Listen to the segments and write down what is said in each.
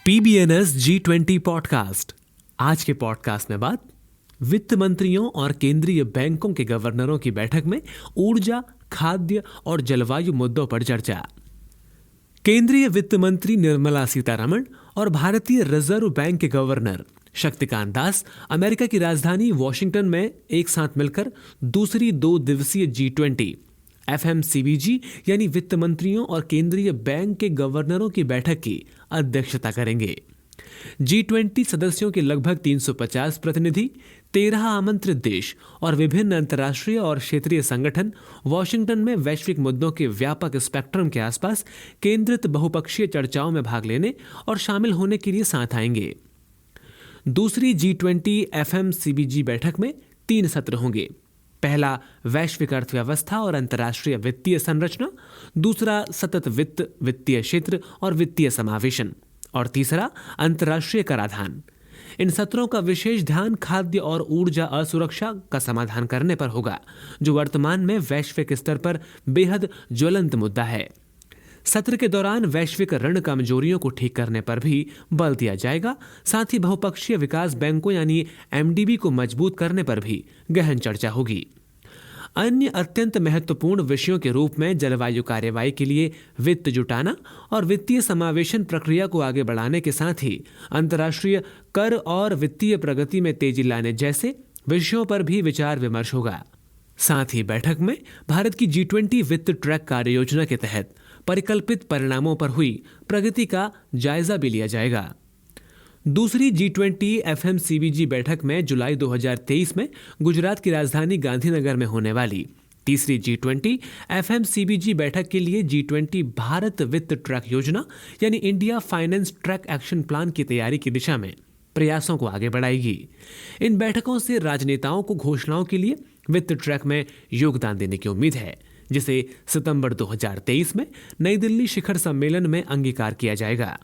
PBNS G20 podcast. आज के podcast में बात वित्त मंत्रियों और केंद्रीय बैंकों के गवर्नरों की बैठक में ऊर्जा, खाद्य और जलवायु मुद्दों पर चर्चा। केंद्रीय वित्त मंत्री निर्मला सीतारमण और भारतीय रिजर्व बैंक के गवर्नर शक्तिकांत दास अमेरिका की राजधानी वॉशिंगटन में एक साथ मिलकर दूसरी 2 दिवसीय G20 FMCBG यानी वित्त मंत्रियों और केंद्रीय बैंक के गवर्नरों की बैठक की अध्यक्षता करेंगे। G20 सदस्यों के लगभग 350 प्रतिनिधि, 13 आमंत्रित देश और विभिन्न अंतर्राष्ट्रीय और क्षेत्रीय संगठन वॉशिंगटन में वैश्विक मुद्दों के व्यापक स्पेक्ट्रम के आसपास केंद्रित बहुपक्षीय चर्चाओं में भाग लेने और शामिल होने के लिए साथ आएंगे। दूसरी G20 FMCBG बैठक में 3 सत्र होंगे। पहला वैश्विक अर्थव्यवस्था और अंतर्राष्ट्रीय वित्तीय संरचना, दूसरा सतत वित्त, वित्तीय क्षेत्र और वित्तीय समावेशन और तीसरा अंतर्राष्ट्रीय कराधान। इन सत्रों का विशेष ध्यान खाद्य और ऊर्जा असुरक्षा का समाधान करने पर होगा, जो वर्तमान में वैश्विक स्तर पर बेहद ज्वलंत मुद्दा है। सत्र के दौरान वैश्विक ऋण कमजोरियों को ठीक करने पर भी बल दिया जाएगा। साथ ही बहुपक्षीय विकास बैंकों यानी MDB को मजबूत करने पर भी गहन चर्चा होगी। अन्य अत्यंत महत्वपूर्ण विषयों के रूप में जलवायु कार्रवाई के लिए वित्त जुटाना और वित्तीय समावेशन प्रक्रिया को आगे बढ़ाने के साथ ही अंतर्राष्ट्रीय कर और वित्तीय प्रगति में तेजी लाने जैसे विषयों पर भी विचार विमर्श होगा। साथ ही बैठक में भारत की G20 वित्त ट्रैक कार्य योजना के तहत परिकल्पित परिणामों पर हुई प्रगति का जायजा भी लिया जाएगा। दूसरी G20 FMCBG बैठक में जुलाई 2023 में गुजरात की राजधानी गांधीनगर में होने वाली तीसरी G20 FMCBG बैठक के लिए G20 भारत वित्त ट्रैक योजना यानी India finance track action plan की तैयारी की दिशा में प्रयासों को आगे बढ़ाएगी। इन बैठकों से राजनेताओं को घोषणाओं के लिए वित्त ट्रैक में योगदान देने की उम्मीद है, जिसे सितंबर 2023 में नई दिल्ली शिखर सम्मेलन में अंगीकार किया जाएगा।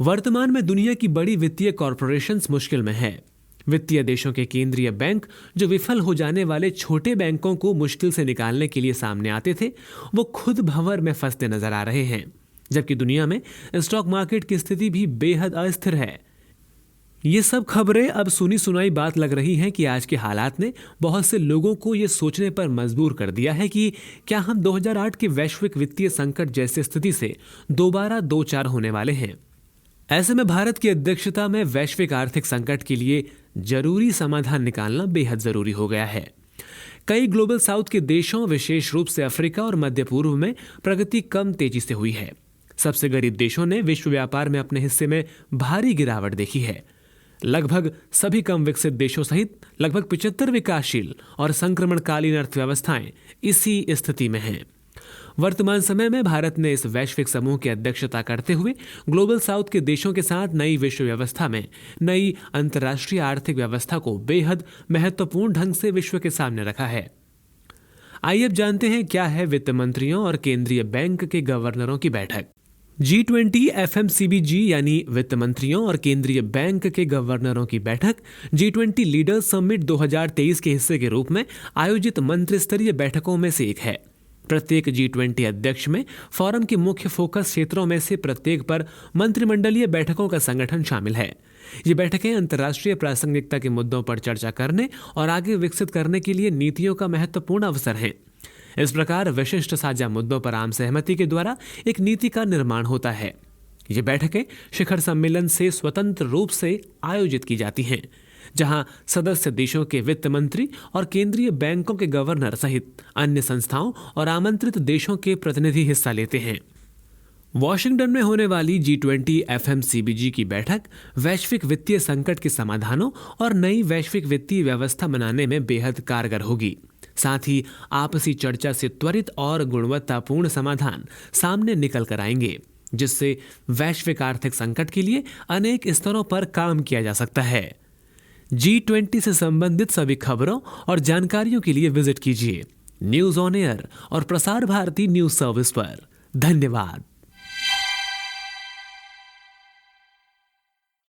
वर्तमान में दुनिया की बड़ी वित्तीय कॉरपोरेशंस मुश्किल में है। वित्तीय देशों के केंद्रीय बैंक जो विफल हो जाने वाले छोटे बैंकों को मुश्किल से निकालने के लिए सामने आते थे, वो खुद भंवर में फंसते नजर आ रहे हैं, जबकि दुनिया में स्टॉक मार्केट की स्थिति भी बेहद अस्थिर है। ये सब खबरें अब सुनी सुनाई बात लग रही हैं कि आज के हालात ने बहुत से लोगों को ये सोचने पर मजबूर कर दिया है कि क्या हम 2008 के वैश्विक वित्तीय संकट जैसी स्थिति से दोबारा दो चार होने वाले हैं। ऐसे में भारत की अध्यक्षता में वैश्विक आर्थिक संकट के लिए जरूरी समाधान निकालना बेहद जरूरी हो गया है। कई ग्लोबल साउथ के देशों, विशेष रूप से अफ्रीका और मध्य पूर्व में प्रगति कम तेजी से हुई है। सबसे गरीब देशों ने विश्व व्यापार में अपने हिस्से में भारी गिरावट देखी है। लगभग सभी कम विकसित देशों सहित लगभग 75 विकासशील और संक्रमणकालीन अर्थव्यवस्थाएं इसी स्थिति में हैं। वर्तमान समय में भारत ने इस वैश्विक समूह की अध्यक्षता करते हुए ग्लोबल साउथ के देशों के साथ नई विश्व व्यवस्था में नई अंतर्राष्ट्रीय आर्थिक व्यवस्था को बेहद महत्वपूर्ण ढंग से विश्व के सामने रखा है। आइए अब जानते हैं क्या है वित्त मंत्रियों और केंद्रीय बैंक के गवर्नरों की बैठक। G20 FMCBG यानी वित्त मंत्रियों और केंद्रीय बैंक के गवर्नरों की बैठक G20 लीडर्स समिट 2023 के हिस्से के रूप में आयोजित मंत्रिस्तरीय बैठकों में से एक है। प्रत्येक G20 अध्यक्ष में फोरम के मुख्य फोकस क्षेत्रों में से प्रत्येक पर मंत्रिमंडलीय बैठकों का संगठन शामिल है। ये बैठकें अंतर्राष्ट्रीय प्रासंगिकता के मुद्दों पर चर्चा करने और आगे विकसित करने के लिए नीतियों का महत्वपूर्ण अवसर है। इस प्रकार विशिष्ट साझा मुद्दों पर आम सहमति के द्वारा एक नीति का निर्माण होता है। ये बैठकें शिखर सम्मेलन से स्वतंत्र रूप से आयोजित की जाती हैं, जहां सदस्य देशों के वित्त मंत्री और केंद्रीय बैंकों के गवर्नर सहित अन्य संस्थाओं और आमंत्रित देशों के प्रतिनिधि हिस्सा लेते हैं। वॉशिंगटन में होने वाली G20 FMCBG की बैठक वैश्विक वित्तीय संकट के समाधानों और नई वैश्विक वित्तीय व्यवस्था बनाने में बेहद कारगर होगी। साथ ही आपसी चर्चा से त्वरित और गुणवत्तापूर्ण समाधान सामने निकल कर आएंगे, जिससे वैश्विक आर्थिक संकट के लिए अनेक स्तरों पर काम किया जा सकता है। G20 से संबंधित सभी खबरों और जानकारियों के लिए विजिट कीजिए न्यूज़ ऑन एयर और प्रसार भारती न्यूज सर्विस पर। धन्यवाद।